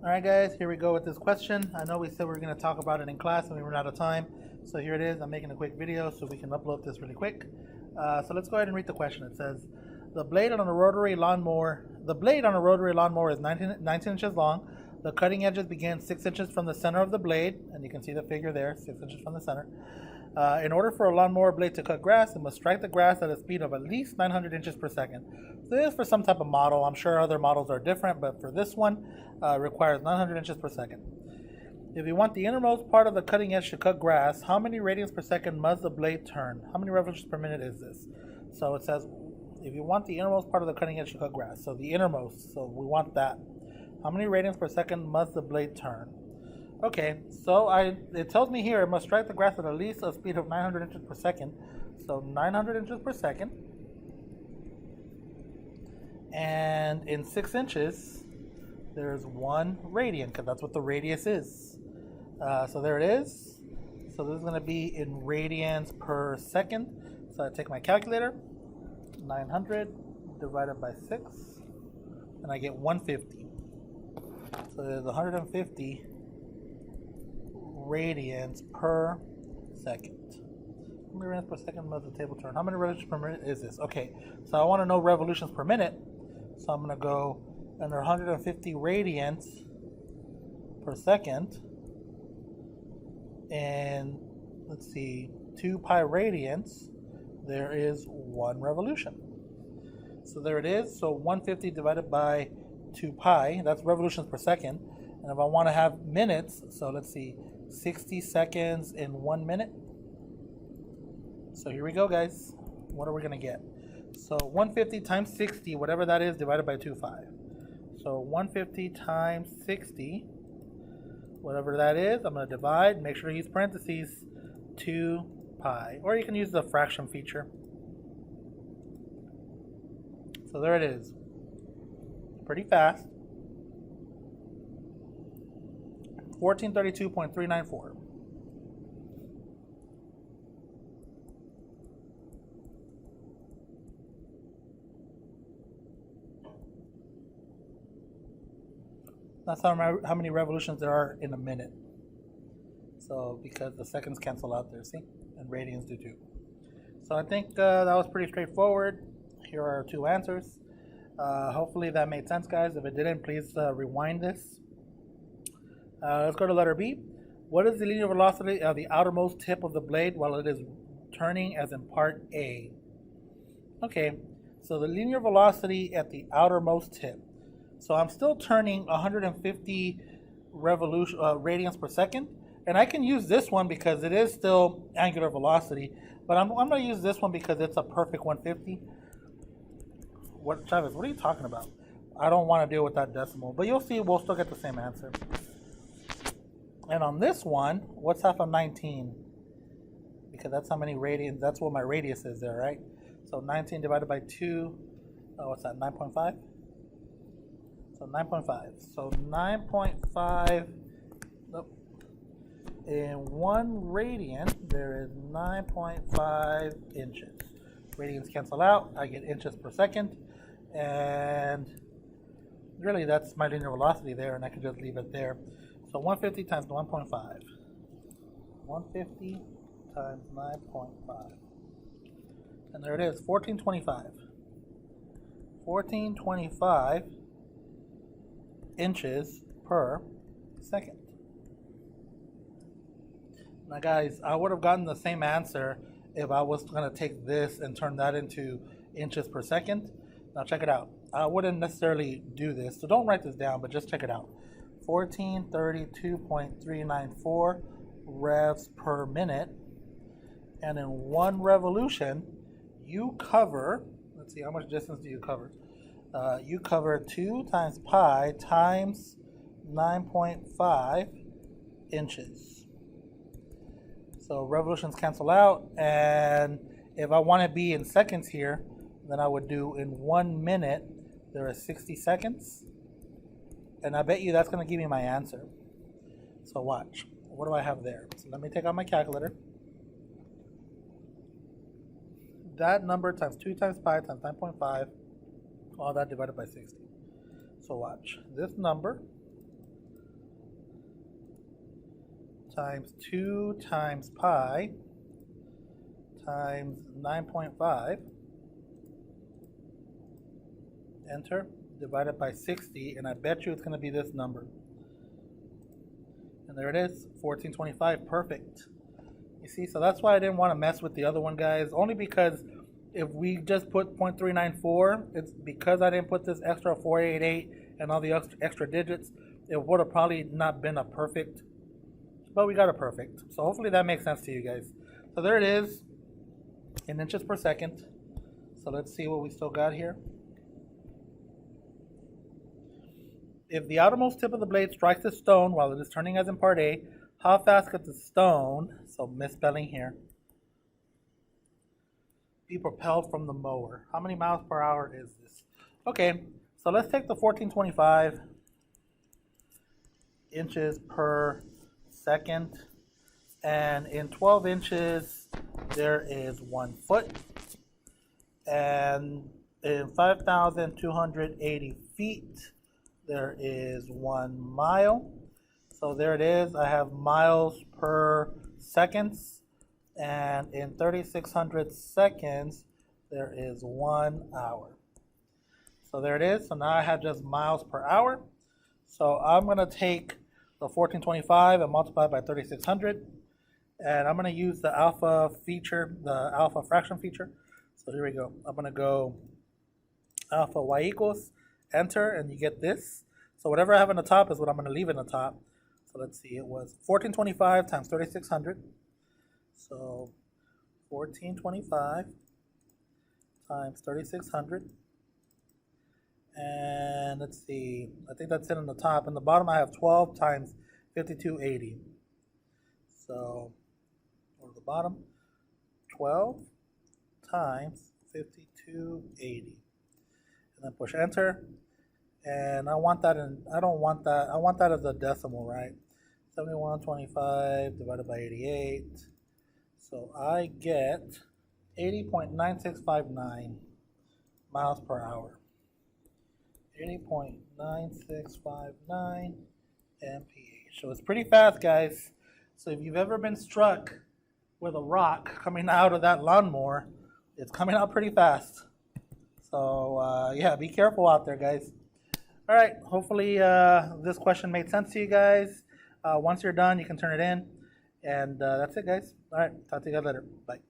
Alright guys, here we go with this question. I know we said we were going to talk about it in class and we ran out of time. So here it is. I'm making a quick video so we can upload this really quick. So let's go ahead and read the question. It says, the blade on a rotary lawnmower is 19 inches long. The cutting edges begin 6 inches from the center of the blade, and you can see the figure there, 6 inches from the center. In order for a lawnmower blade to cut grass, it must strike the grass at a speed of at least 900 inches per second. So this is for some type of model. I'm sure other models are different, but for this one, it requires 900 inches per second. If you want the innermost part of the cutting edge to cut grass, how many radians per second must the blade turn? How many revolutions per minute is this? So it says, if you want the innermost part of the cutting edge to cut grass, so the innermost, so we want that. How many radians per second must the blade turn? Okay, so it tells me here it must strike the grass at least a speed of 900 inches per second. So 900 inches per second. And in 6 inches, there's 1 radian, because that's what the radius is. So there it is. So this is going to be in radians per second. So I take my calculator, 900 divided by 6, and I get 150. So there's 150 radians per second. How many radians per second must the table turn? How many revolutions per minute is this? Okay, so I want to know revolutions per minute. So I'm going to go under 150 radians per second. And let's see, 2 pi radians, there is 1 revolution. So there it is. So 150 divided by 2 pi, that's revolutions per second. And if I want to have minutes, so let's see, 60 seconds in 1 minute. So here we go, guys. What are we going to get? So 150 times 60, whatever that is, divided by 2.5. So 150 times 60, whatever that is, I'm going to divide, make sure to use parentheses, 2 pi. Or you can use the fraction feature. So there it is. Pretty fast. 1432.394. That's how many revolutions there are in a minute. So because the seconds cancel out there, see? And radians do too. So I think that was pretty straightforward. Here are our 2 answers. Hopefully that made sense, guys. If it didn't, please rewind this. Let's go to letter B. What is the linear velocity of the outermost tip of the blade while it is turning as in part A? Okay, so the linear velocity at the outermost tip. So I'm still turning 150 radians per second. And I can use this one because it is still angular velocity. But I'm going to use this one because it's a perfect 150. What, Travis, what are you talking about? I don't want to deal with that decimal. But you'll see we'll still get the same answer. And on this one, what's half of 19? Because that's how many radians, that's what my radius is there, right? So 19 divided by 2, what's that, 9.5? So 9.5. So 9.5, nope. In 1 radian, there is 9.5 inches. Radians cancel out, I get inches per second. And really that's my linear velocity there, and I can just leave it there. So 150 times 1.5. 150 times 9.5. And there it is, 1425. 1425 inches per second. Now guys, I would have gotten the same answer if I was going to take this and turn that into inches per second. Now check it out. I wouldn't necessarily do this, so don't write this down, but just check it out. 1432.394 revs per minute. And in 1 revolution, you cover, let's see, how much distance do you cover? You cover 2 times pi times 9.5 inches. So revolutions cancel out, and if I want to be in seconds here, then I would do in 1 minute, there are 60 seconds. And I bet you that's going to give me my answer. So watch. What do I have there? So let me take out my calculator. That number times 2 times pi times 9.5, all that divided by 60. So watch. This number times 2 times pi times 9.5, enter, divided by 60, and I bet you it's going to be this number. And there it is, 1425, perfect. You see, so that's why I didn't want to mess with the other one, guys, only because if we just put 0.394, it's because I didn't put this extra 488 and all the extra digits, it would have probably not been a perfect, but we got a perfect. So hopefully that makes sense to you guys. So there it is, in inches per second. So let's see what we still got here. If the outermost tip of the blade strikes the stone while it is turning as in part A, how fast could the stone, so misspelling here, be propelled from the mower? How many miles per hour is this? Okay, so let's take the 1425 inches per second, and in 12 inches there is 1 foot, and in 5,280 feet there is 1 mile. So there it is, I have miles per seconds, and in 3,600 seconds there is 1 hour. So there it is, so now I have just miles per hour. So I'm going to take the 1425 and multiply by 3,600, and I'm going to use the alpha feature, the alpha fraction feature. So here we go, I'm going to go alpha y equals, enter, and you get this. So whatever I have in the top is what I'm going to leave in the top. So let's see, it was 1425 times 3,600. So 1425 times 3,600. And let's see, I think that's it on the top. In the bottom I have 12 times 5280. So, or the bottom, 12 times 5280. And then push enter. And I want that in, I don't want that, I want that as a decimal, right? 7125 divided by 88. So I get 80.9659 miles per hour. 80.9659 mph. So it's pretty fast, guys. So if you've ever been struck with a rock coming out of that lawnmower, it's coming out pretty fast. So yeah, be careful out there, guys. All right, hopefully this question made sense to you guys. Once you're done, you can turn it in. And that's it, guys. All right, talk to you guys later. Bye.